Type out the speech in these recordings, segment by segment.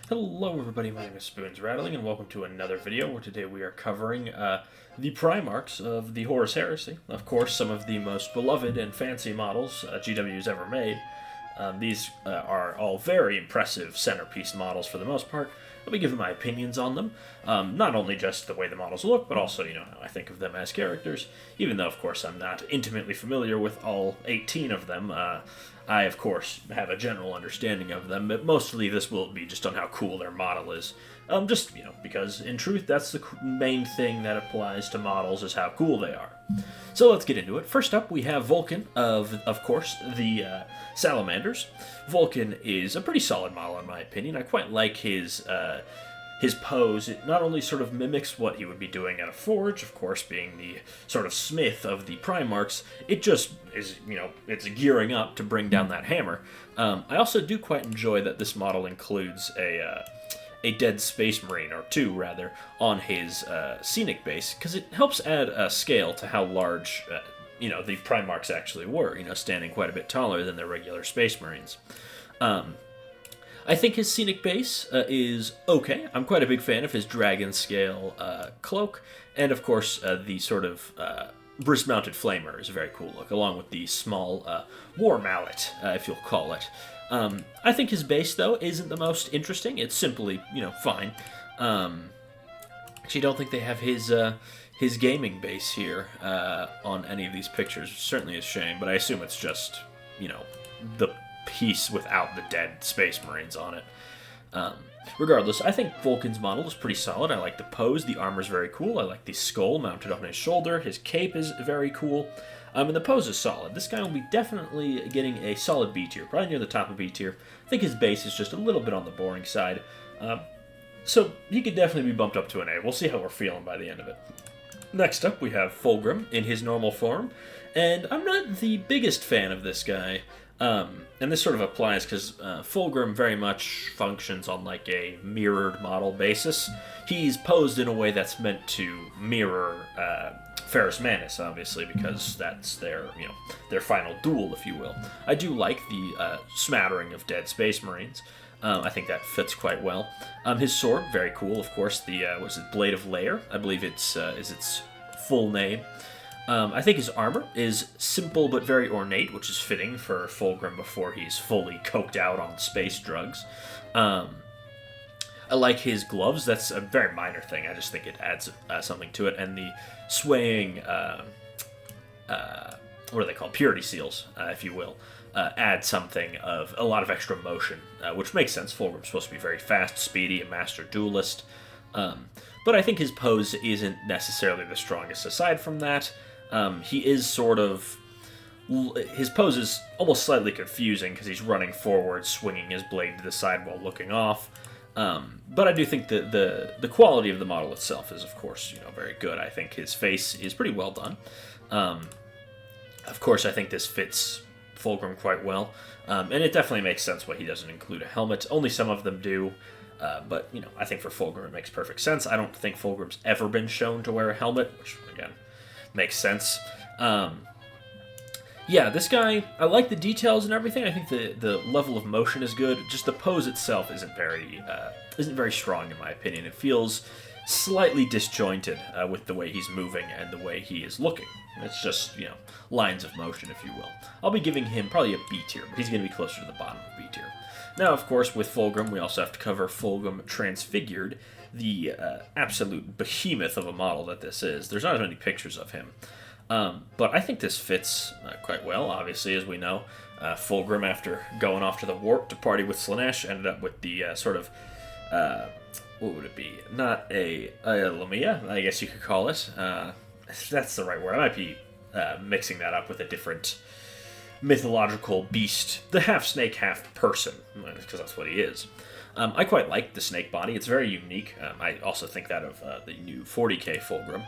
Hello everybody, my name is Spoons Rattling, and welcome to another video where today we are covering the Primarchs of the Horus Heresy. Of course, some of the most beloved and fancy models GW's ever made. These are all very impressive centerpiece models for the most part. I'll be giving my opinions on them, not only just the way the models look, but also, how I think of them as characters, even though, of course, I'm not intimately familiar with all 18 of them. I, of course, have a general understanding of them, but mostly this will be just on how cool their model is. Because, in truth, that's the main thing that applies to models, is how cool they are. So let's get into it. First up, we have Vulkan of course, the Salamanders. Vulkan is a pretty solid model, in my opinion. I quite like his pose. It not only sort of mimics what he would be doing at a forge, of course, being the sort of smith of the Primarchs, it just is, it's gearing up to bring down that hammer. I also do quite enjoy that this model includes a dead space marine, or two rather, on his scenic base, because it helps add a scale to how large the Primarchs actually were, standing quite a bit taller than their regular space marines. I think his scenic base is okay. I'm quite a big fan of his dragon scale cloak, and of course the sort of bristle-mounted flamer is a very cool look, along with the small war mallet, if you'll call it. I think his base, though, isn't the most interesting. It's simply, fine. Actually, don't think they have his gaming base here on any of these pictures. Certainly a shame, but I assume it's just, the piece without the dead space marines on it. Regardless, I think Vulkan's model is pretty solid. I like the pose. The armor's very cool. I like the skull mounted on his shoulder. His cape is very cool. And the pose is solid. This guy will be definitely getting a solid B tier, probably near the top of B tier. I think his base is just a little bit on the boring side. So he could definitely be bumped up to an A. We'll see how we're feeling by the end of it. Next up, we have Fulgrim in his normal form. And I'm not the biggest fan of this guy. And this sort of applies because Fulgrim very much functions on like a mirrored model basis. He's posed in a way that's meant to mirror Ferrus Manus, obviously, because that's their final duel, if you will. I do like the smattering of dead space marines. I think that fits quite well. His sword, very cool, of course. The Blade of Lair, I believe is its full name. I think his armor is simple but very ornate, which is fitting for Fulgrim before he's fully coked out on space drugs. I like his gloves. That's a very minor thing. I just think it adds something to it. And the swaying, what are they called? Purity seals, if you will, add something of a lot of extra motion, which makes sense. Fulgrim's supposed to be very fast, speedy, a master duelist. But I think his pose isn't necessarily the strongest. Aside from that, he is sort of... His pose is almost slightly confusing because he's running forward, swinging his blade to the side while looking off. But I do think that the quality of the model itself is, of course, very good. I think his face is pretty well done. Of course, I think this fits Fulgrim quite well. And it definitely makes sense why he doesn't include a helmet. Only some of them do. But, I think for Fulgrim it makes perfect sense. I don't think Fulgrim's ever been shown to wear a helmet, which, again, makes sense. Yeah, this guy, I like the details and everything. I think the level of motion is good. Just the pose itself isn't very strong, in my opinion. It feels slightly disjointed with the way he's moving and the way he is looking. It's just, lines of motion, if you will. I'll be giving him probably a B tier, but he's going to be closer to the bottom of B tier. Now, of course, with Fulgrim, we also have to cover Fulgrim Transfigured, the absolute behemoth of a model that this is. There's not as many pictures of him. But I think this fits quite well, obviously, as we know. Fulgrim, after going off to the warp to party with Slaanesh, ended up with the what would it be? Not a Lamia, I guess you could call it. That's the right word. I might be mixing that up with a different mythological beast, the half snake, half person, because that's what he is. I quite like the snake body. It's very unique. I also think that of the new 40k Fulgrim,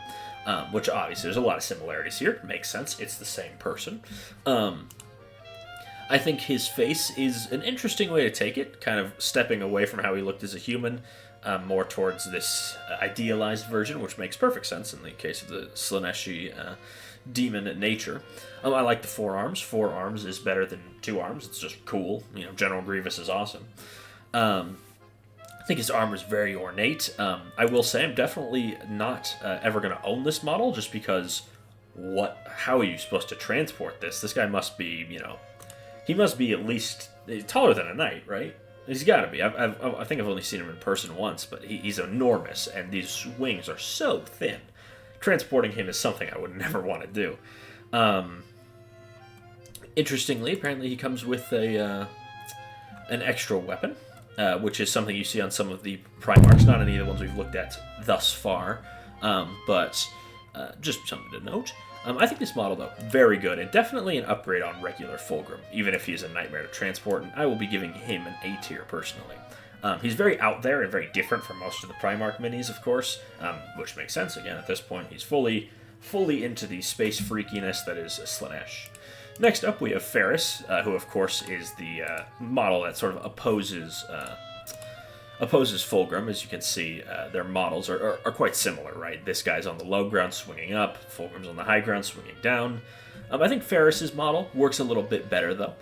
which obviously there's a lot of similarities here. Makes sense. It's the same person. I think his face is an interesting way to take it, kind of stepping away from how he looked as a human, more towards this idealized version, which makes perfect sense in the case of the Slaaneshi demon nature. I like the 4 arms. 4 arms is better than 2 arms. It's just cool. General Grievous is awesome. I think his armor is very ornate. I will say I'm definitely not ever going to own this model, just because how are you supposed to transport this? This guy must be, he must be at least taller than a knight, right? He's got to be. I think I've only seen him in person once, but he's enormous, and these wings are so thin. Transporting him is something I would never want to do. Interestingly, apparently he comes with an extra weapon, which is something you see on some of the Primarchs, not any of the ones we've looked at thus far, but just something to note. I think this model, though, very good, and definitely an upgrade on regular Fulgrim, even if he's a nightmare to transport, and I will be giving him an A tier personally. He's very out there and very different from most of the Primarch minis, of course, which makes sense. Again, at this point, he's fully into the space freakiness that is Slaanesh. Next up, we have Ferrus, who, of course, is the model that sort of opposes Fulgrim. As you can see, their models are quite similar, right? This guy's on the low ground swinging up, Fulgrim's on the high ground swinging down. I think Ferrus's model works a little bit better, though.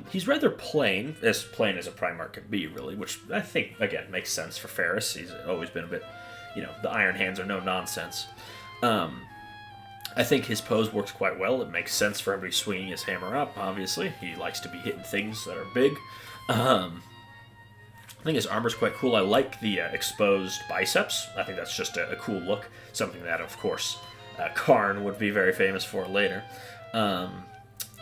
He's rather plain as a Primarch can be, really, which I think, again, makes sense for Ferrus. He's always been a bit, the iron hands are no nonsense. I think his pose works quite well. It makes sense for him to be swinging his hammer up, obviously. He likes to be hitting things that are big. I think his armor's quite cool. I like the exposed biceps. I think that's just a cool look. Something that, of course, Karn would be very famous for later. I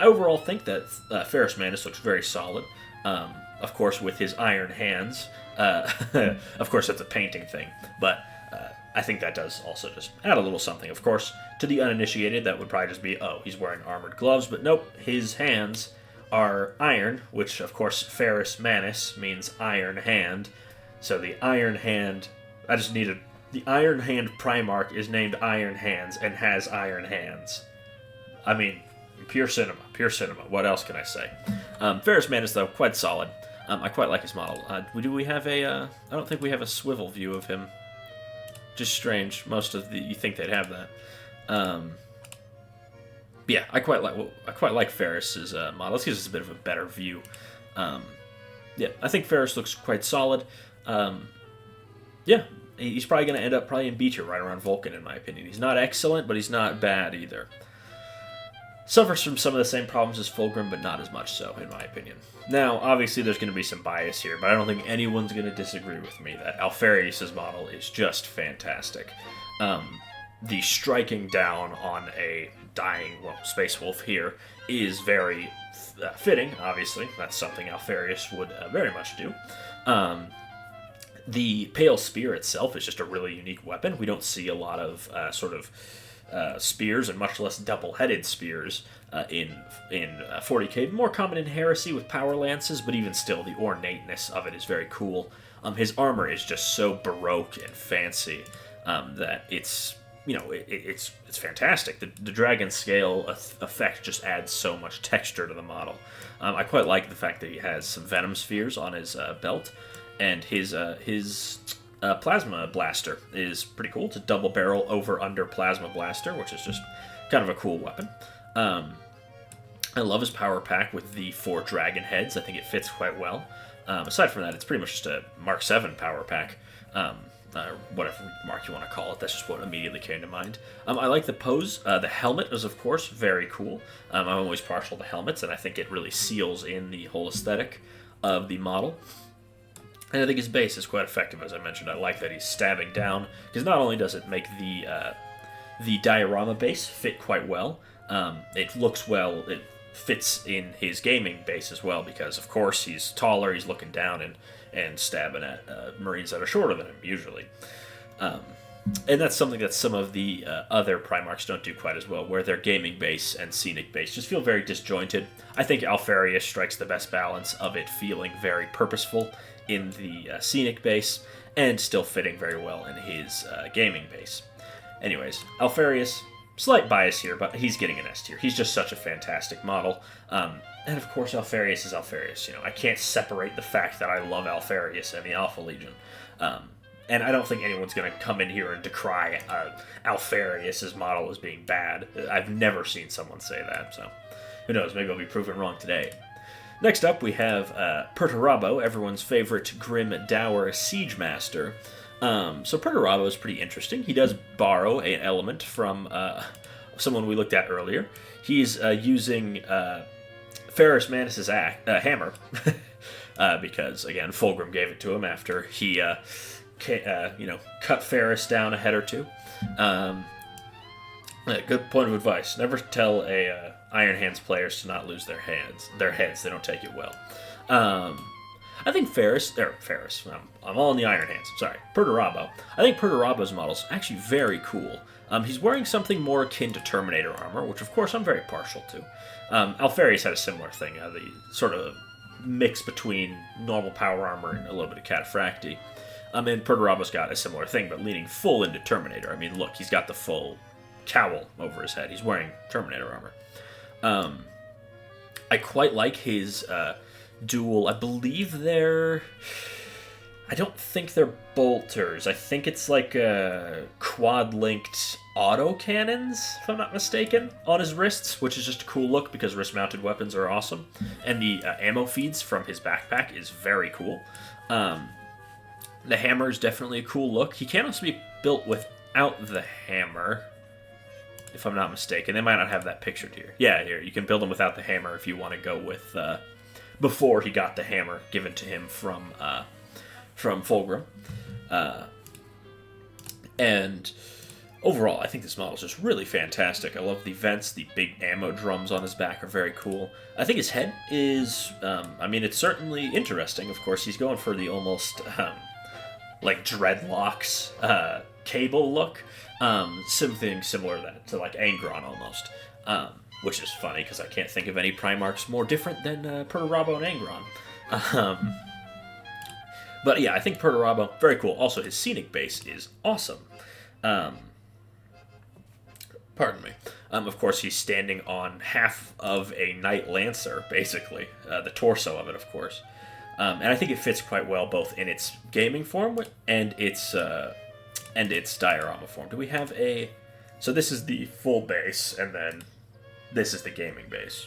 overall think that Ferrus Manus looks very solid. Of course, with his iron hands. Of course, that's a painting thing. But I think that does also just add a little something. Of course, to the uninitiated, that would probably just be, oh, he's wearing armored gloves. But nope, his hands are iron, which, of course, Ferrus Manus means iron hand. So the iron hand, the iron hand Primarch is named Iron Hands and has iron hands. I mean, pure cinema. What else can I say? Ferrus Manus, though, quite solid. I quite like his model. Do we have I don't think we have a swivel view of him. Just strange. You think they'd have that. Yeah, I quite like Ferrus's model. This gives us a bit of a better view. Yeah, I think Ferrus looks quite solid. Yeah, he's probably going to end up in B tier, right around Vulkan, in my opinion. He's not excellent, but he's not bad either. Suffers from some of the same problems as Fulgrim, but not as much so, in my opinion. Now, obviously, there's going to be some bias here, but I don't think anyone's going to disagree with me that Alpharius' model is just fantastic. The striking down on a dying Space Wolf here is very fitting, obviously. That's something Alpharius would very much do. The Pale Spear itself is just a really unique weapon. We don't see a lot of spears, and much less double-headed spears in 40k. More common in Heresy with power lances, but even still, the ornateness of it is very cool. His armor is just so baroque and fancy that it's fantastic. The dragon scale effect just adds so much texture to the model. I quite like the fact that he has some venom spheres on his belt, and his plasma blaster is pretty cool. It's a double barrel over-under plasma blaster, which is just kind of a cool weapon. I love his power pack with the 4 dragon heads. I think it fits quite well. Aside from that, it's pretty much just a Mark 7 power pack. Whatever mark you want to call it. That's just what immediately came to mind. I like the pose. The helmet is, of course, very cool. I'm always partial to helmets, and I think it really seals in the whole aesthetic of the model. And I think his base is quite effective, as I mentioned. I like that he's stabbing down, because not only does it make the diorama base fit quite well, it looks well, it fits in his gaming base as well, because, of course, he's taller, he's looking down and stabbing at Marines that are shorter than him, usually. And that's something that some of the other Primarchs don't do quite as well, where their gaming base and scenic base just feel very disjointed. I think Alpharius strikes the best balance of it feeling very purposeful in the scenic base, and still fitting very well in his gaming base. Anyways, Alpharius, slight bias here, but he's getting an S tier. He's just such a fantastic model. And of course, Alpharius is Alpharius. I can't separate the fact that I love Alpharius and the Alpha Legion. And I don't think anyone's going to come in here and decry Alpharius' model as being bad. I've never seen someone say that, so who knows, maybe I'll be proven wrong today. Next up, we have Perturabo, everyone's favorite grim dour siege master. So Perturabo is pretty interesting. He does borrow an element from someone we looked at earlier. He's using Ferrus Manus's hammer, because, again, Fulgrim gave it to him after he cut Ferrus down a head or two. Good point of advice. Never tell a Iron Hands players to not lose their heads. They don't take it well. I think Ferrus. I'm all in the Iron Hands. Sorry, Perturabo. I think Perturabo's model is actually very cool. He's wearing something more akin to Terminator armor, which of course I'm very partial to. Alpharius had a similar thing, the sort of mix between normal power armor and a little bit of cataphracti. And Perturabo's got a similar thing, but leaning full into Terminator. I mean, look, he's got the full cowl over his head. He's wearing Terminator armor. I quite like his dual. I believe I don't think they're bolters. I think it's like quad-linked auto cannons, if I'm not mistaken, on his wrists, which is just a cool look because wrist-mounted weapons are awesome. And the ammo feeds from his backpack is very cool. The hammer is definitely a cool look. He can also be built without the hammer, if I'm not mistaken. They might not have that pictured here. Yeah, here. You can build him without the hammer if you want to go with before he got the hammer given to him from Fulgrim. And overall, I think this model is just really fantastic. I love the vents. The big ammo drums on his back are very cool. I think his head is, it's certainly interesting. Of course, he's going for the almost, like dreadlocks cable look. Something similar to like Angron almost. Which is funny because I can't think of any Primarchs more different than Perturabo and Angron. But yeah, I think Perturabo, very cool. Also, his scenic base is awesome. Pardon me. Of course, he's standing on half of a Knight Lancer, basically. The torso of it, of course. And I think it fits quite well both in its gaming form and its diorama form. Do we have a... So this is the full base, and then this is the gaming base.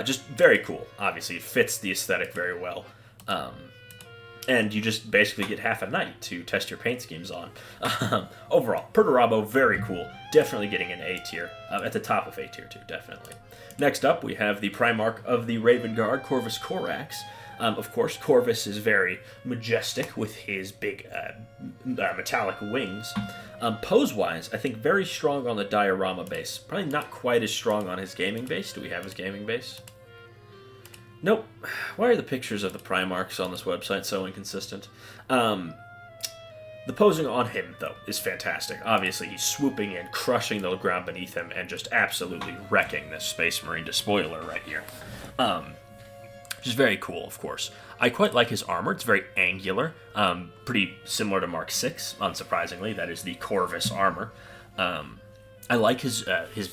Just very cool. Obviously, it fits the aesthetic very well. And you just basically get half a knight to test your paint schemes on. Overall, Perturabo, very cool. Definitely getting an A tier. At the top of A tier, too, definitely. Next up, we have the Primarch of the Raven Guard, Corvus Corax. Of course, Corvus is very majestic with his big metallic wings. Pose-wise, I think very strong on the diorama base. Probably not quite as strong on his gaming base. Do we have his gaming base? Nope. Why are the pictures of the Primarchs on this website so inconsistent? The posing on him, though, is fantastic. Obviously, he's swooping in, crushing the ground beneath him, and just absolutely wrecking this Space Marine despoiler right here. Which is very cool, of course. I quite like his armor. It's very angular, pretty similar to Mark VI, unsurprisingly. That is the Corvus armor. I like his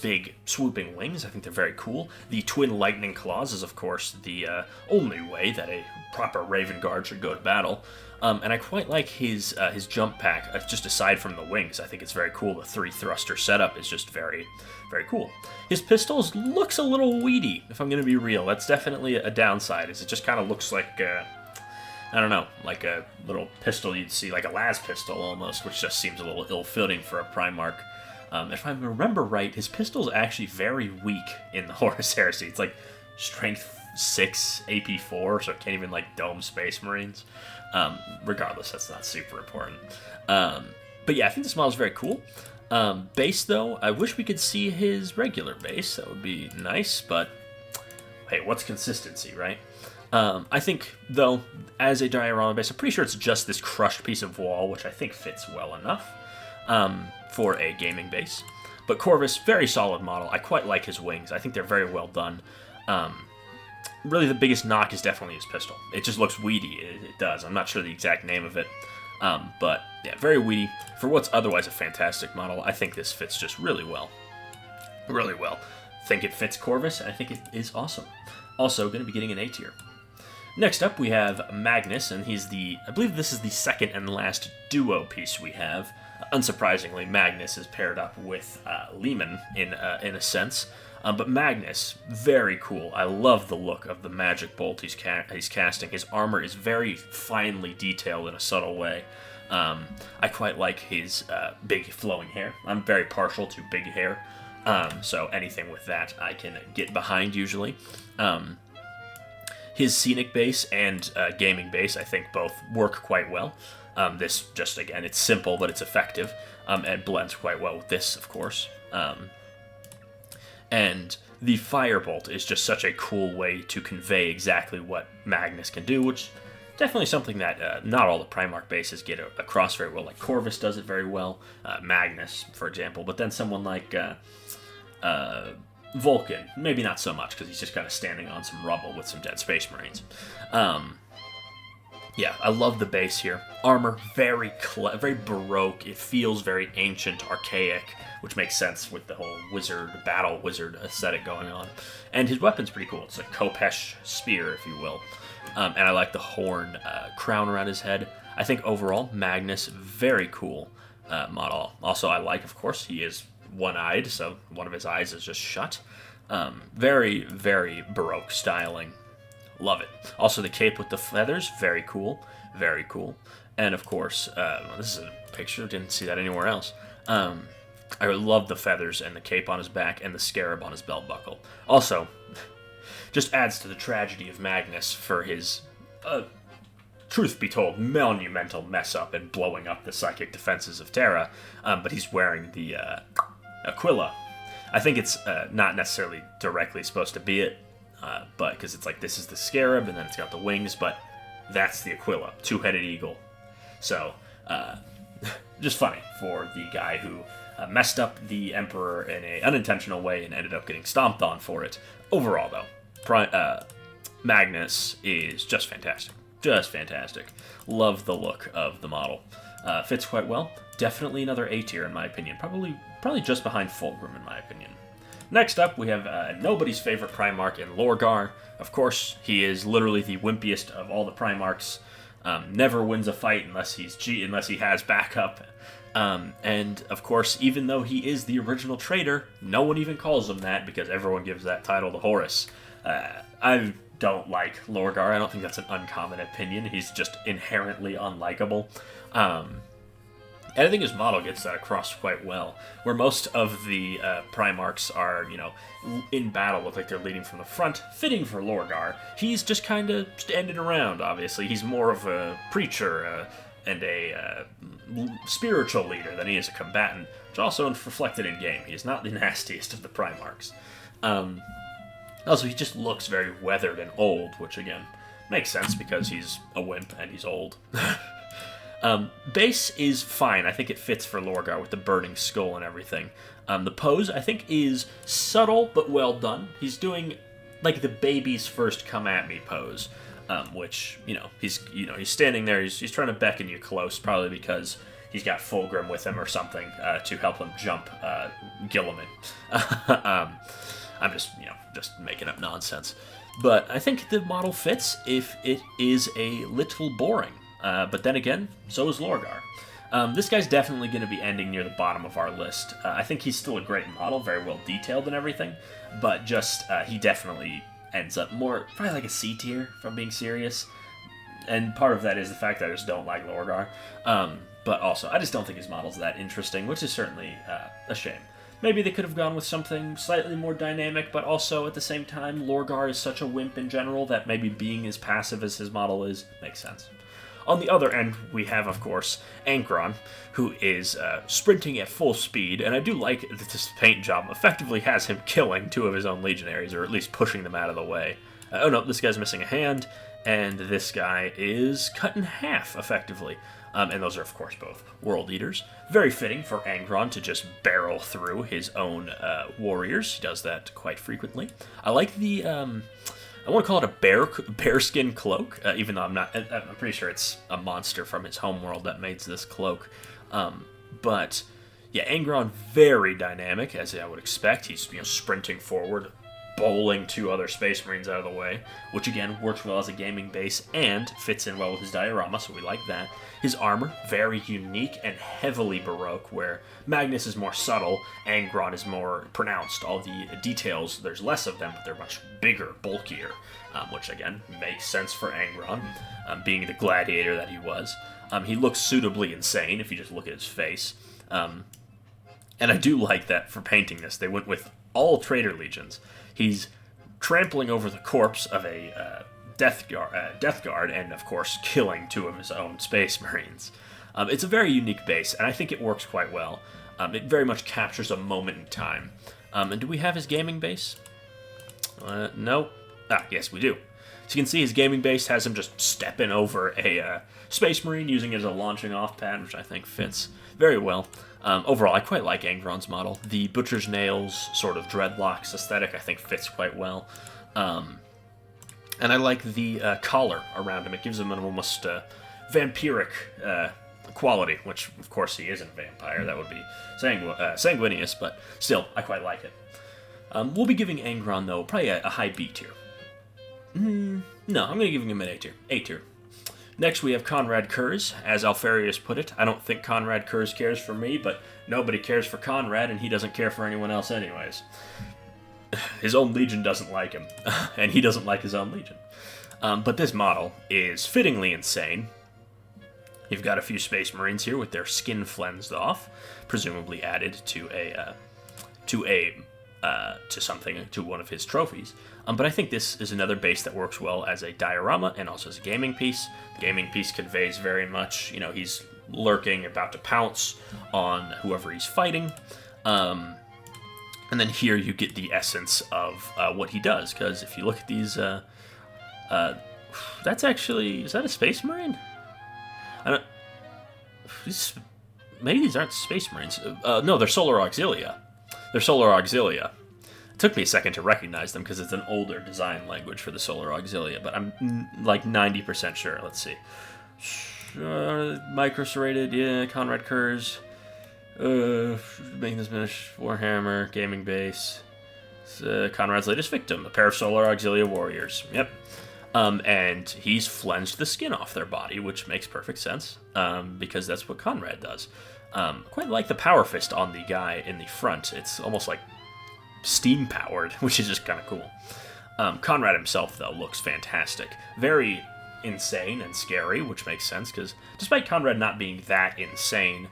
big swooping wings. I think they're very cool. The twin lightning claws is, of course, the only way that a proper Raven Guard should go to battle. And I quite like his jump pack, just aside from the wings. I think it's very cool. The 3-thruster setup is just very, very cool. His pistols looks a little weedy, if I'm going to be real. That's definitely a downside, is it just kind of looks like, I don't know, like a little pistol you'd see, like a las pistol almost, which just seems a little ill-fitting for a Primarch. If I remember right, his pistol's actually very weak in the Horus Heresy. It's like strength 6, AP 4, so it can't even like dome Space Marines. Regardless, that's not super important. But yeah, I think this model's very cool. Base, though, I wish we could see his regular base. That would be nice, but hey, what's consistency, right? I think, though, as a diorama base, I'm pretty sure it's just this crushed piece of wall, which I think fits well enough. For a gaming base. But Corvus, very solid model. I quite like his wings. I think they're very well done. Really, the biggest knock is definitely his pistol. It just looks weedy. It does. I'm not sure the exact name of it. But, yeah, very weedy. For what's otherwise a fantastic model, I think this fits just really well. Really well. I think it fits Corvus, and I think it is awesome. Also, going to be getting an A tier. Next up, we have Magnus, and he's I believe this is the second and last duo piece we have. Unsurprisingly, Magnus is paired up with Leman in a sense. But Magnus, very cool. I love the look of the magic bolt he's casting. His armor is very finely detailed in a subtle way. I quite like his big flowing hair. I'm very partial to big hair, so anything with that I can get behind usually. His scenic base and gaming base, I think, both work quite well. This just, again, it's simple, but it's effective, and blends quite well with this, of course. And the Firebolt is just such a cool way to convey exactly what Magnus can do, which is definitely something that not all the Primarch bases get across very well. Like Corvus does it very well, Magnus, for example, but then someone like Vulkan, maybe not so much, because he's just kind of standing on some rubble with some dead Space Marines. Yeah, I love the base here. Armor, very Baroque. It feels very ancient, archaic, which makes sense with the whole battle wizard aesthetic going on. And his weapon's pretty cool. It's a Khopesh spear, if you will. And I like the horn crown around his head. I think overall, Magnus, very cool model. Also, I like, of course, he is one-eyed, so one of his eyes is just shut. Very, very Baroque styling. Love it. Also, the cape with the feathers, very cool. Very cool. And, of course, this is a picture. Didn't see that anywhere else. I love the feathers and the cape on his back and the scarab on his belt buckle. Also, just adds to the tragedy of Magnus for his, truth be told, monumental mess-up and blowing up the psychic defenses of Terra. But he's wearing the Aquila. I think it's not necessarily directly supposed to be it. But because it's like this is the scarab and then it's got the wings, but that's the Aquila, two-headed eagle. So, just funny for the guy who messed up the Emperor in an unintentional way and ended up getting stomped on for it. Overall, though, Magnus is just fantastic. Just fantastic. Love the look of the model. Fits quite well. Definitely another A tier in my opinion. Probably just behind Fulgrim in my opinion. Next up, we have nobody's favorite Primarch in Lorgar. Of course, he is literally the wimpiest of all the Primarchs. Never wins a fight unless he has backup. And, of course, even though he is the original traitor, no one even calls him that because everyone gives that title to Horus. I don't like Lorgar. I don't think that's an uncommon opinion. He's just inherently unlikable. And I think his model gets that across quite well, where most of the Primarchs are, in battle, look like they're leading from the front, fitting for Lorgar. He's just kind of standing around, obviously. He's more of a preacher and a spiritual leader than he is a combatant, which also reflected in game. He is not the nastiest of the Primarchs. Also, he just looks very weathered and old, which, again, makes sense because he's a wimp and he's old. Base is fine. I think it fits for Lorgar with the burning skull and everything. The pose, I think, is subtle but well done. He's doing, like, the baby's first come at me pose, which, he's standing there. He's trying to beckon you close, probably because he's got Fulgrim with him or something to help him jump Guilliman. I'm just making up nonsense. But I think the model fits if it is a little boring. But then again, so is Lorgar. This guy's definitely going to be ending near the bottom of our list. I think he's still a great model, very well detailed and everything, but just he definitely ends up probably like a C tier, if I'm being serious. And part of that is the fact that I just don't like Lorgar. But also, I just don't think his model's that interesting, which is certainly a shame. Maybe they could have gone with something slightly more dynamic, but also at the same time, Lorgar is such a wimp in general that maybe being as passive as his model is makes sense. On the other end, we have, of course, Angron, who is sprinting at full speed, and I do like that this paint job effectively has him killing two of his own legionaries, or at least pushing them out of the way. Oh no, this guy's missing a hand, and this guy is cut in half, effectively. And those are, of course, both World Eaters. Very fitting for Angron to just barrel through his own warriors. He does that quite frequently. I like the... I want to call it a bearskin cloak, even though I'm pretty sure it's a monster from his homeworld that makes this cloak. But yeah, Angron very dynamic, as I would expect. He's sprinting forward, bowling 2 other Space Marines out of the way, which again works well as a gaming base and fits in well with his diorama, so we like that. His armor, very unique and heavily Baroque, where Magnus is more subtle, Angron is more pronounced. All the details, there's less of them, but they're much bigger, bulkier, which again makes sense for Angron, being the gladiator that he was. He looks suitably insane if you just look at his face. And I do like that for painting this, they went with all traitor legions. He's trampling over the corpse of a death guard, and of course killing 2 of his own Space Marines. It's a very unique base, and I think it works quite well. It very much captures a moment in time. And do we have his gaming base? No. Yes, we do. So you can see his gaming base has him just stepping over a Space Marine, using it as a launching off pad, which I think fits very well. Overall, I quite like Angron's model. The Butcher's Nails sort of dreadlocks aesthetic I think fits quite well. And I like the collar around him. It gives him an almost vampiric quality, which of course he isn't a vampire. That would be Sanguinius, but still, I quite like it. We'll be giving Angron, though, probably a high B tier. No, I'm going to give him an A tier. A tier. Next, we have Konrad Curze. As Alpharius put it, I don't think Konrad Curze cares for me, but nobody cares for Konrad, and he doesn't care for anyone else anyways. His own legion doesn't like him, and he doesn't like his own legion. But this model is fittingly insane. You've got a few Space Marines here with their skin flensed off, presumably added to one of his trophies. But I think this is another base that works well as a diorama and also as a gaming piece. The gaming piece conveys very much, he's lurking, about to pounce on whoever he's fighting. And then here you get the essence of what he does, because if you look at these, that's actually, is that a Space Marine? Maybe these aren't Space Marines. No, they're Solar Auxilia. They're Solar Auxilia. It took me a second to recognize them because it's an older design language for the Solar Auxilia, but I'm like 90% sure. Let's see. Micro-serrated, yeah, Konrad Curze. Making this finish, Warhammer, gaming base. Konrad's latest victim, a pair of Solar Auxilia warriors. Yep. And he's flensed the skin off their body, which makes perfect sense, because that's what Konrad does. Quite like the power fist on the guy in the front. It's almost like steam-powered, which is just kind of cool. Konrad himself, though, looks fantastic. Very insane and scary, which makes sense, because despite Konrad not being that insane,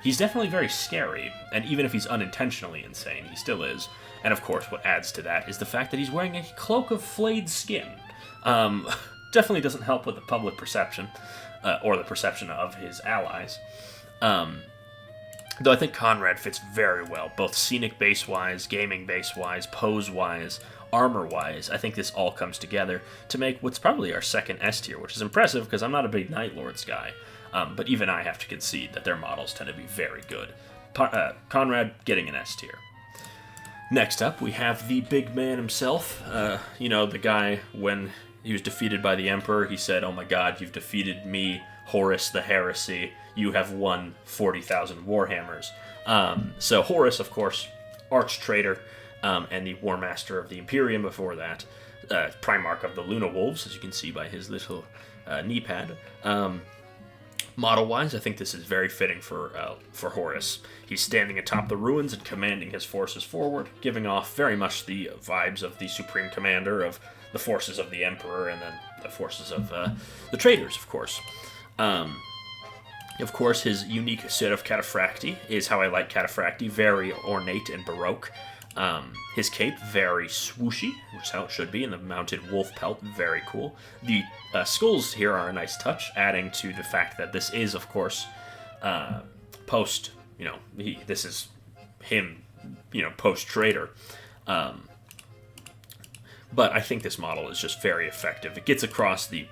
he's definitely very scary, and even if he's unintentionally insane, he still is. And of course, what adds to that is the fact that he's wearing a cloak of flayed skin. Definitely doesn't help with the public perception, or the perception of his allies. Though I think Konrad fits very well, both scenic base-wise, gaming base-wise, pose-wise, armor-wise. I think this all comes together to make what's probably our second S tier, which is impressive because I'm not a big Night Lords guy. But even I have to concede that their models tend to be very good. Konrad getting an S tier. Next up, we have the big man himself. The guy, when he was defeated by the Emperor, he said, "Oh my god, you've defeated me, Horus the heresy. You have won 40,000 Warhammers." So Horus, of course, arch-traitor, and the Warmaster of the Imperium before that. Primarch of the Luna Wolves, as you can see by his little knee pad. Model-wise, I think this is very fitting for Horus. He's standing atop the ruins and commanding his forces forward, giving off very much the vibes of the Supreme Commander of the forces of the Emperor, and then the forces of the traitors, of course. Of course, his unique set of cataphracti is how I like cataphracti, very ornate and baroque. His cape, very swooshy, which is how it should be, and the mounted wolf pelt, very cool. The skulls here are a nice touch, adding to the fact that this is, of course, post, this is him, post-traitor. But I think this model is just very effective. It gets across the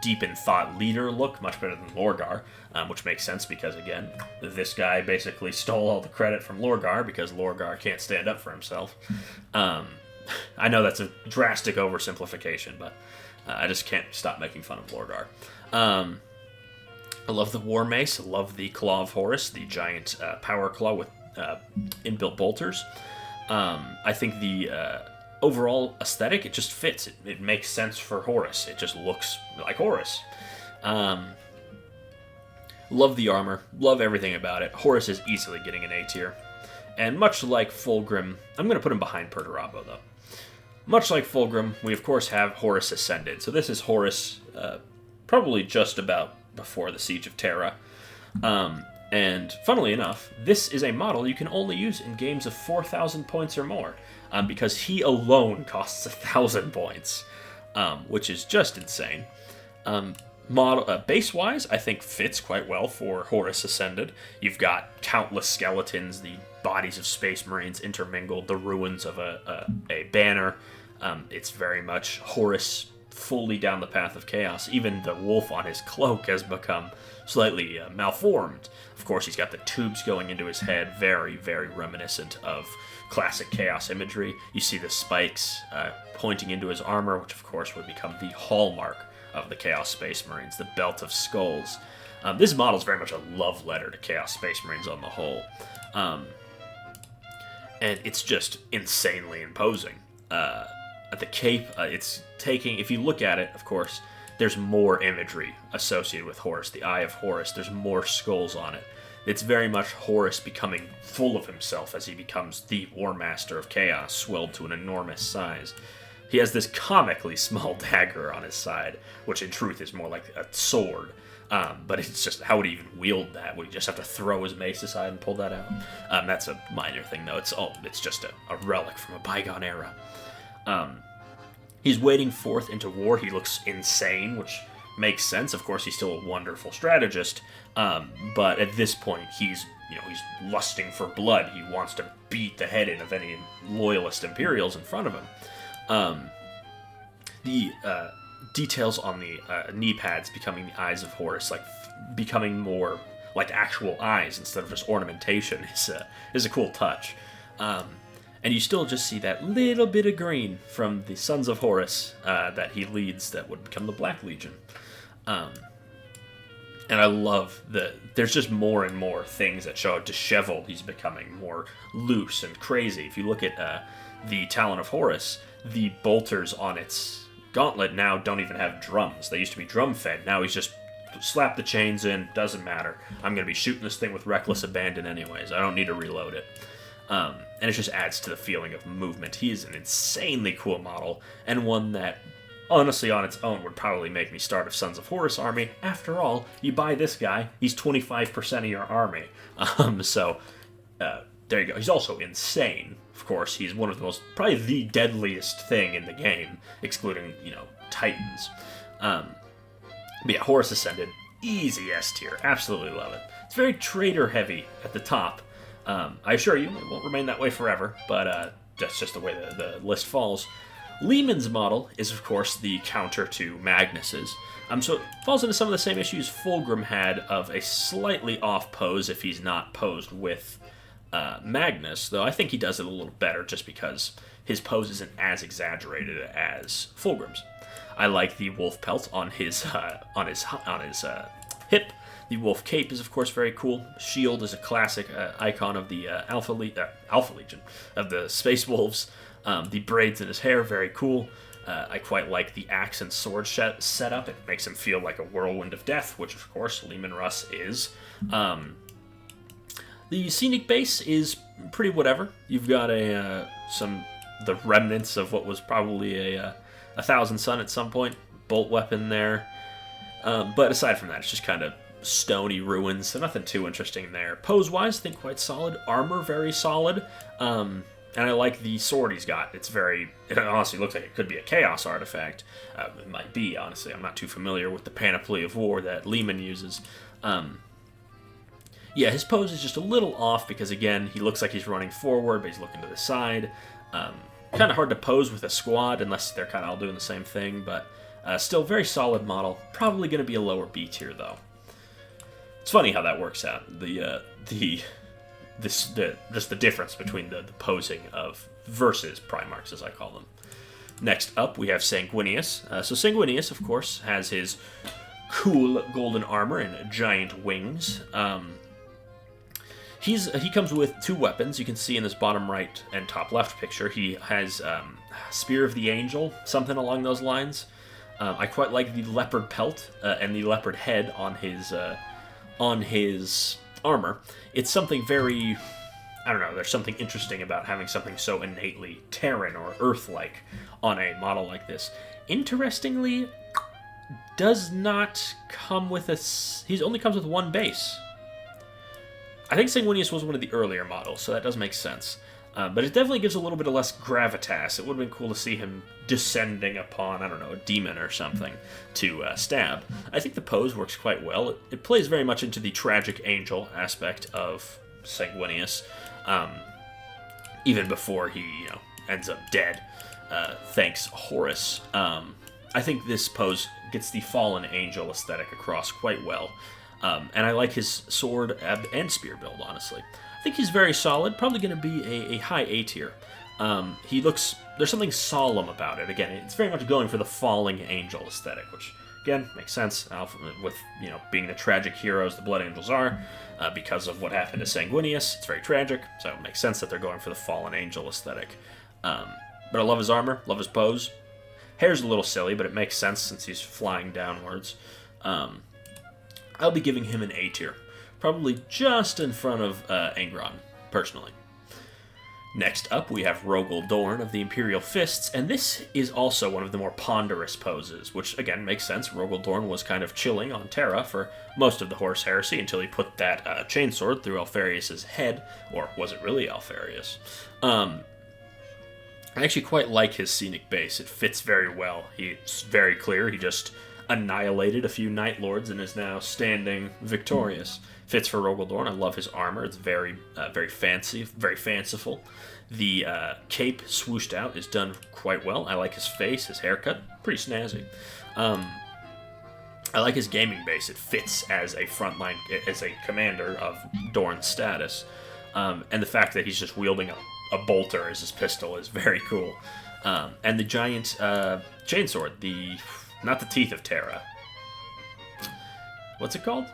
deep in thought leader look much better than Lorgar, which makes sense because, again, this guy basically stole all the credit from Lorgar because Lorgar can't stand up for himself. I know that's a drastic oversimplification, but I just can't stop making fun of Lorgar. I love the War Mace. I love the Claw of Horus, the giant power claw with inbuilt bolters. I think the overall aesthetic, it just fits. It makes sense for Horus. It just looks like Horus. Love the armor. Love everything about it. Horus is easily getting an A tier. And much like Fulgrim, I'm going to put him behind Perturabo, though. Much like Fulgrim, we of course have Horus Ascended. So this is Horus probably just about before the Siege of Terra. And funnily enough, this is a model you can only use in games of 4,000 points or more, because he alone costs 1,000 points, which is just insane. Base-wise, I think fits quite well for Horus Ascended. You've got countless skeletons, the bodies of Space Marines intermingled, the ruins of a banner. It's very much Horus fully down the path of chaos. Even the wolf on his cloak has become slightly malformed. Of course, he's got the tubes going into his head, very, very reminiscent of classic chaos imagery. You see the spikes pointing into his armor, which of course would become the hallmark of the Chaos Space Marines, the Belt of Skulls. This model is very much a love letter to Chaos Space Marines on the whole. And it's just insanely imposing. The cape, it's taking, if you look at it, of course, there's more imagery associated with Horus. The Eye of Horus, there's more skulls on it. It's very much Horus becoming full of himself as he becomes the Warmaster of Chaos, swelled to an enormous size. He has this comically small dagger on his side, which in truth is more like a sword. But it's just, how would he even wield that? Would he just have to throw his mace aside and pull that out? That's a minor thing, though. It's just a relic from a bygone era. He's wading forth into war. He looks insane, which makes sense. Of course, he's still a wonderful strategist. But at this point, he's lusting for blood. He wants to beat the head in of any loyalist Imperials in front of him. The details on the knee pads becoming the eyes of Horus, like becoming more like actual eyes instead of just ornamentation, is a cool touch. And you still just see that little bit of green from the Sons of Horus that he leads that would become the Black Legion. And I love there's just more and more things that show how disheveled he's becoming, more loose and crazy. If you look at the Talon of Horus, the bolters on its gauntlet now don't even have drums. They used to be drum-fed. Now he's just slap the chains in, doesn't matter. I'm going to be shooting this thing with reckless abandon anyways. I don't need to reload it. And it just adds to the feeling of movement. He is an insanely cool model, and one that, honestly, on its own, would probably make me start a Sons of Horus army. After all, you buy this guy, he's 25% of your army. There you go. He's also insane. Of course, he's one of the most, probably the deadliest thing in the game, excluding, Titans. But yeah, Horus Ascended, easy S tier. Absolutely love it. It's very traitor heavy at the top. I assure you, it won't remain that way forever, but that's just the way the list falls. Leman's model is, of course, the counter to Magnus's. So it falls into some of the same issues Fulgrim had of a slightly off pose if he's not posed with Magnus, though I think he does it a little better just because his pose isn't as exaggerated as Fulgrim's. I like the wolf pelt on his hip. The wolf cape is, of course, very cool. Shield is a classic icon of the Alpha Legion, of the Space Wolves. The braids in his hair, very cool. I quite like the axe and sword setup. It makes him feel like a whirlwind of death, which, of course, Leman Russ is. The scenic base is pretty whatever. You've got the remnants of what was probably a Thousand Sun at some point. Bolt weapon there. But aside from that, it's just kind of stony ruins, so nothing too interesting there. Pose-wise, I think quite solid. Armor, very solid. And I like the sword he's got. It honestly looks like it could be a chaos artifact. It might be, honestly. I'm not too familiar with the panoply of war that Leman uses. Yeah, his pose is just a little off because, again, he looks like he's running forward, but he's looking to the side. Kind of hard to pose with a squad unless they're kind of all doing the same thing, but still very solid model. Probably going to be a lower B tier, though. It's funny how that works out. Just the difference between the posing of versus Primarchs, as I call them. Next up, we have Sanguinius. So Sanguinius, of course, has his cool golden armor and giant wings. He comes with 2 weapons. You can see in this bottom right and top left picture, he has Spear of the Angel, something along those lines. I quite like the leopard pelt and the leopard head on his armor. It's something very, I don't know, there's something interesting about having something so innately Terran or Earth-like on a model like this. Interestingly, does not come with he only comes with 1 base. I think Sanguinius was one of the earlier models, so that does make sense. But it definitely gives a little bit of less gravitas. It would have been cool to see him descending upon, I don't know, a demon or something to stab. I think the pose works quite well. It plays very much into the tragic angel aspect of Sanguinius, even before he, ends up dead, thanks Horus. I think this pose gets the fallen angel aesthetic across quite well. And I like his sword and spear build, honestly. I think he's very solid, probably going to be a high A tier. There's something solemn about it. Again, it's very much going for the falling angel aesthetic, which, again, makes sense with, being the tragic heroes the Blood Angels are, because of what happened to Sanguinius. It's very tragic, so it makes sense that they're going for the fallen angel aesthetic. But I love his armor, love his pose. Hair's a little silly, but it makes sense since he's flying downwards. I'll be giving him an A tier. Probably just in front of Angron, personally. Next up, we have Rogal Dorn of the Imperial Fists, and this is also one of the more ponderous poses, which, again, makes sense. Rogal Dorn was kind of chilling on Terra for most of the Horus Heresy until he put that chainsword through Alpharius' head, or was it really Alpharius? I actually quite like his scenic base. It fits very well. It's very clear. He just annihilated a few Night Lords and is now standing victorious. Fits for Rogal Dorn. I love his armor. It's very fancy, very fanciful. The cape swooshed out is done quite well. I like his face, his haircut, pretty snazzy. I like his gaming base. It fits as a frontline, as a commander of Dorn's status. And the fact that he's just wielding a bolter as his pistol is very cool. And the giant chainsword, not the Teeth of Terra. What's it called?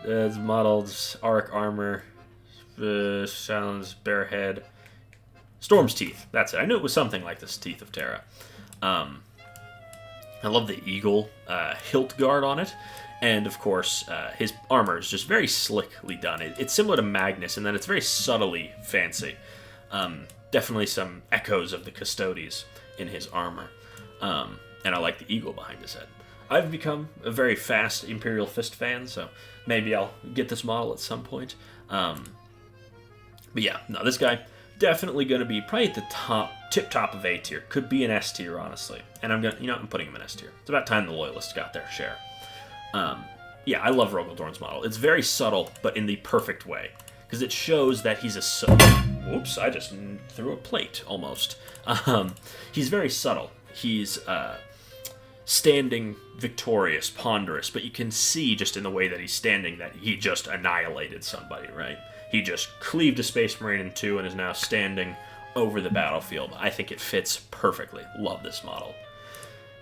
It's modeled Auric Armor, Sounds, Barehead, Storm's Teeth. That's it. I knew it was something like this Teeth of Terra. I love the eagle hilt guard on it. And, of course, his armor is just very slickly done. It's similar to Magnus, and then it's very subtly fancy. Definitely some echoes of the Custodes in his armor. And I like the eagle behind his head. I've become a very fast Imperial Fist fan, so maybe I'll get this model at some point. But yeah, no, this guy definitely going to be probably at the tip-top of A tier. Could be an S tier, honestly. And I'm putting him in S tier. It's about time the Loyalists got their share. Yeah, I love Rogal Dorn's model. It's very subtle, but in the perfect way. Because it shows that he's whoops, I just threw a plate, almost. He's very subtle. He's standing victorious, ponderous, but you can see just in the way that he's standing that he just annihilated somebody, right? He just cleaved a Space Marine in two and is now standing over the battlefield. I think it fits perfectly. Love this model.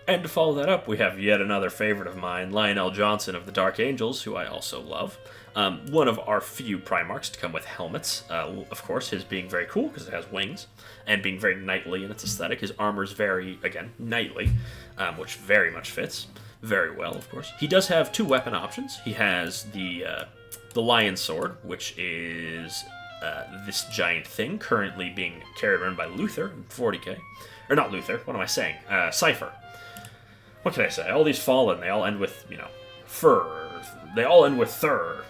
And to follow that up, we have yet another favorite of mine, Lionel Johnson of the Dark Angels, who I also love. One of our few Primarchs to come with helmets. Of course, his being very cool because it has wings, and being very knightly in its aesthetic. His armor's very, again, knightly, which very much fits very well, of course. He does have two weapon options. He has the Lion Sword, which is this giant thing currently being carried around by Luther in 40k. Or not Luther, what am I saying? Cypher. What can I say? All these Fallen, they all end with, fur. They all end with thur.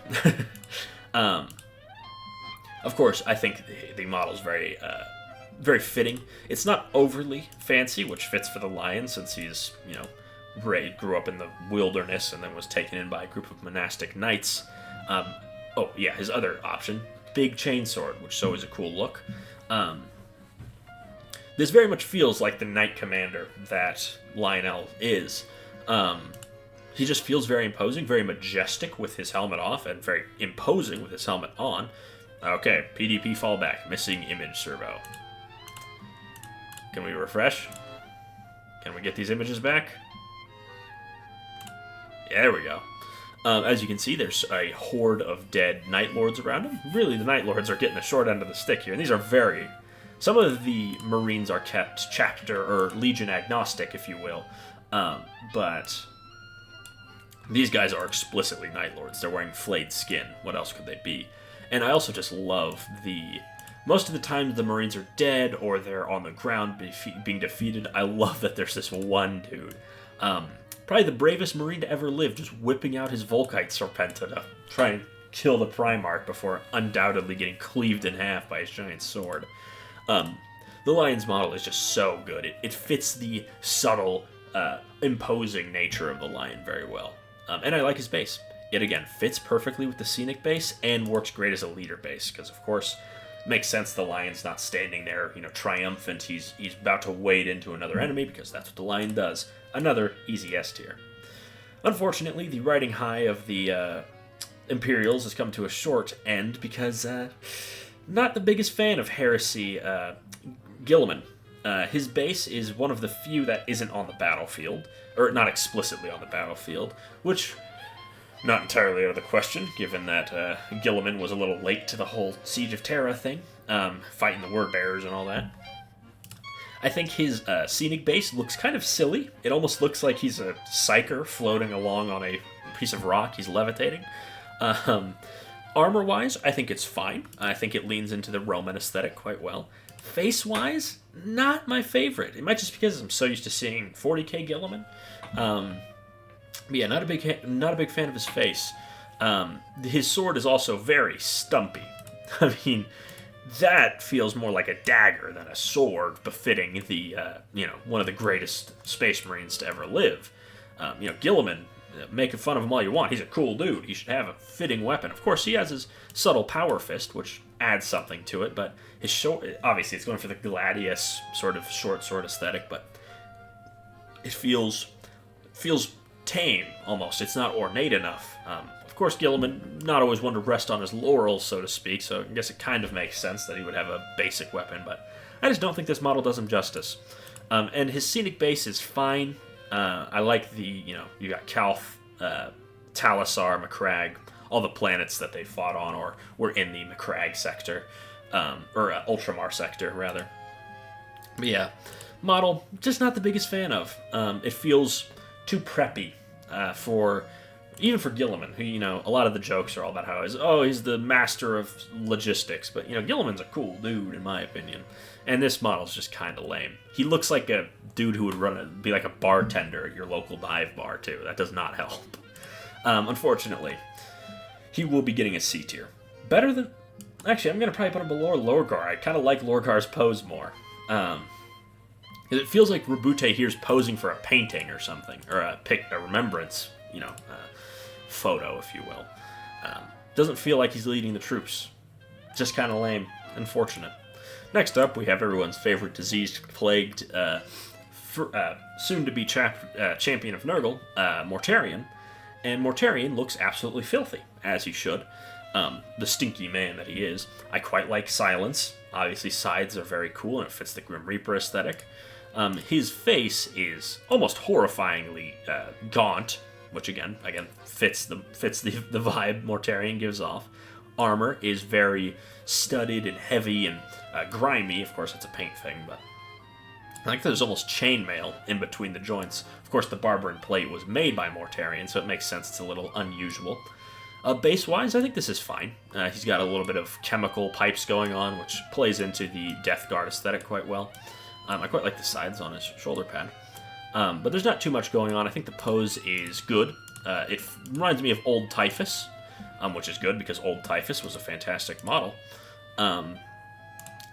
Of course, I think the model's very, very fitting. It's not overly fancy, which fits for the Lion, since he's, grew up in the wilderness and then was taken in by a group of monastic knights. Oh, yeah, his other option, big chainsword, which is always a cool look. This very much feels like the Knight Commander that Lionel is. He just feels very imposing, very majestic with his helmet off, and very imposing with his helmet on. Okay, PDP fallback, missing image servo. Can we refresh? Can we get these images back? Yeah, there we go. As you can see, there's a horde of dead Night Lords around him. Really, the Night Lords are getting the short end of the stick here, and these are very... Some of the Marines are kept chapter or Legion agnostic, if you will, but these guys are explicitly Night Lords. They're wearing flayed skin. What else could they be? And I also just love the... Most of the time the Marines are dead or they're on the ground being defeated. I love that there's this one dude. Probably the bravest Marine to ever live, just whipping out his Volkite Serpenta to try and kill the Primarch before undoubtedly getting cleaved in half by his giant sword. The Lion's model is just so good. It fits the subtle, imposing nature of the Lion very well. And I like his base. Yet again, fits perfectly with the Scenic base and works great as a leader base, because of course... Makes sense the Lion's not standing there, triumphant. He's about to wade into another enemy because that's what the Lion does. Another easy S tier. Unfortunately, the riding high of the Imperials has come to a short end because not the biggest fan of heresy Guilliman. His base is one of the few that isn't on the battlefield, or not explicitly on the battlefield, which... Not entirely out of the question, given that Guilliman was a little late to the whole Siege of Terra thing, fighting the Word Bearers and all that. I think his Scenic base looks kind of silly. It almost looks like he's a psyker floating along on a piece of rock. He's levitating. Armor-wise, I think it's fine. I think it leans into the Roman aesthetic quite well. Face-wise, not my favorite. It might just be because I'm so used to seeing 40k Guilliman. But yeah, not a big fan of his face. His sword is also very stumpy. I mean, that feels more like a dagger than a sword befitting the, one of the greatest Space Marines to ever live. Guilliman, making fun of him all you want. He's a cool dude. He should have a fitting weapon. Of course, he has his subtle power fist, which adds something to it, but his short, obviously it's going for the Gladius sort of short sword aesthetic, but it feels tame, almost. It's not ornate enough. Of course, Guilliman, not always one to rest on his laurels, so to speak, so I guess it kind of makes sense that he would have a basic weapon, but I just don't think this model does him justice. And his Scenic base is fine. I like the, you got Calth, Talassar, Macragge, all the planets that they fought on or were in the Macragge sector, or Ultramar sector, rather. But yeah, model, just not the biggest fan of. It feels too preppy even for Guilliman, who, a lot of the jokes are all about how he's the master of logistics, but, Guilliman's a cool dude, in my opinion, and this model's just kind of lame. He looks like a dude who would be like a bartender at your local dive bar, too. That does not help. Unfortunately, he will be getting a C tier. Better than... Actually, I'm going to probably put him below Lorgar. I kind of like Lorgar's pose more. It feels like Roboute here's posing for a painting or something, or a remembrance, photo, if you will. Doesn't feel like he's leading the troops. Just kind of lame. Unfortunate. Next up, we have everyone's favorite disease-plagued, soon-to-be champion of Nurgle, Mortarion. And Mortarion looks absolutely filthy, as he should. The stinky man that he is. I quite like Silence. Obviously, sides are very cool, and it fits the Grim Reaper aesthetic. His face is almost horrifyingly gaunt, which again fits the vibe Mortarion gives off. Armor is very studded and heavy and grimy. Of course, it's a paint thing, but I think there's almost chainmail in between the joints. Of course, the Barbaran plate was made by Mortarion, so it makes sense it's a little unusual. Base-wise, I think this is fine. He's got a little bit of chemical pipes going on, which plays into the Death Guard aesthetic quite well. I quite like the sides on his shoulder pad. But there's not too much going on. I think the pose is good. It reminds me of Old Typhus, which is good because Old Typhus was a fantastic model.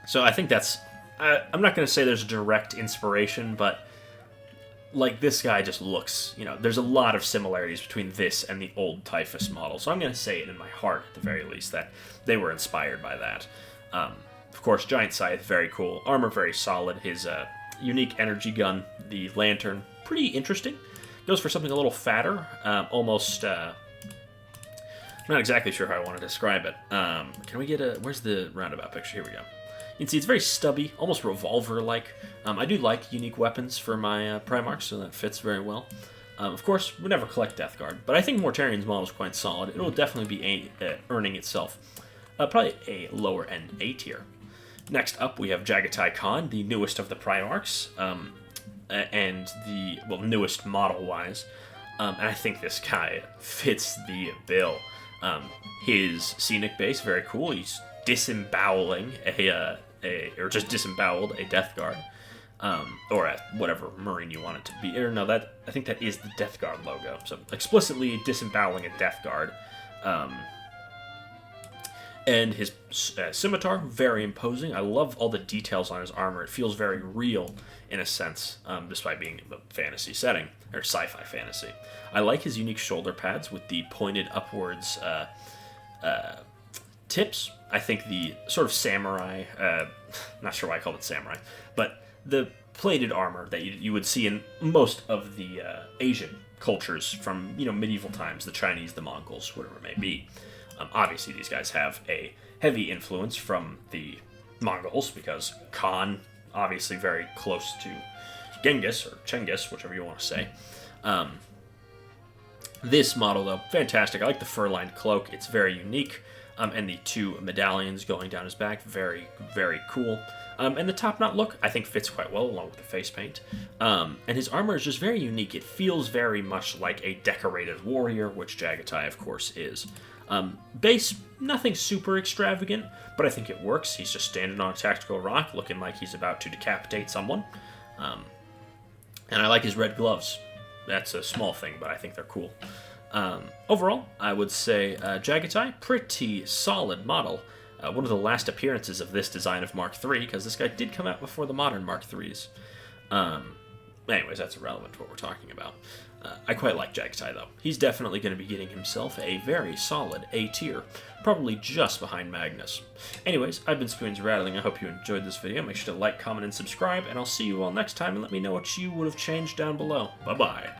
So I think that's... I'm not going to say there's a direct inspiration, but like this guy just looks... there's a lot of similarities between this and the Old Typhus model. So I'm going to say it in my heart, at the very least, that they were inspired by that. Of course, Giant Scythe, very cool. Armor, very solid. His unique energy gun, the Lantern, pretty interesting. Goes for something a little fatter. Almost... I'm not exactly sure how I want to describe it. Can we get a... Where's the roundabout picture? Here we go. You can see it's very stubby, almost revolver-like. I do like unique weapons for my Primarchs, so that fits very well. Of course, we never collect Death Guard, but I think Mortarion's model is quite solid. It will definitely be earning itself probably a lower end A tier. Next up, we have Jaghatai Khan, the newest of the Primarchs, and the newest model-wise. And I think this guy fits the bill. His scenic base, very cool. He's disemboweling or just disemboweled a Death Guard. Or whatever Marine you want it to be. Or no, I think that is the Death Guard logo. So explicitly disemboweling a Death Guard. And his scimitar, very imposing. I love all the details on his armor. It feels very real in a sense, despite being a fantasy setting, or sci-fi fantasy. I like his unique shoulder pads with the pointed upwards tips. I think the sort of samurai, not sure why I called it samurai, but the plated armor that you would see in most of the Asian cultures from medieval times, the Chinese, the Mongols, whatever it may be. Obviously, these guys have a heavy influence from the Mongols because Khan, obviously very close to Genghis or Chenghis, whichever you want to say. This model, though, fantastic. I like the fur-lined cloak. It's very unique. And the two medallions going down his back, very, very cool. And the top knot look, I think, fits quite well along with the face paint. And his armor is just very unique. It feels very much like a decorated warrior, which Jaghatai, of course, is. Base, nothing super extravagant, but I think it works. He's just standing on a tactical rock, looking like he's about to decapitate someone. And I like his red gloves. That's a small thing, but I think they're cool. Overall, I would say Jaghatai, pretty solid model. One of the last appearances of this design of Mark III, because this guy did come out before the modern Mark IIIs. Anyways, that's irrelevant to what we're talking about. I quite like Jaghatai, though. He's definitely going to be getting himself a very solid A tier, probably just behind Magnus. Anyways, I've been Spoons Rattling. I hope you enjoyed this video. Make sure to like, comment, and subscribe, and I'll see you all next time, and let me know what you would have changed down below. Bye-bye.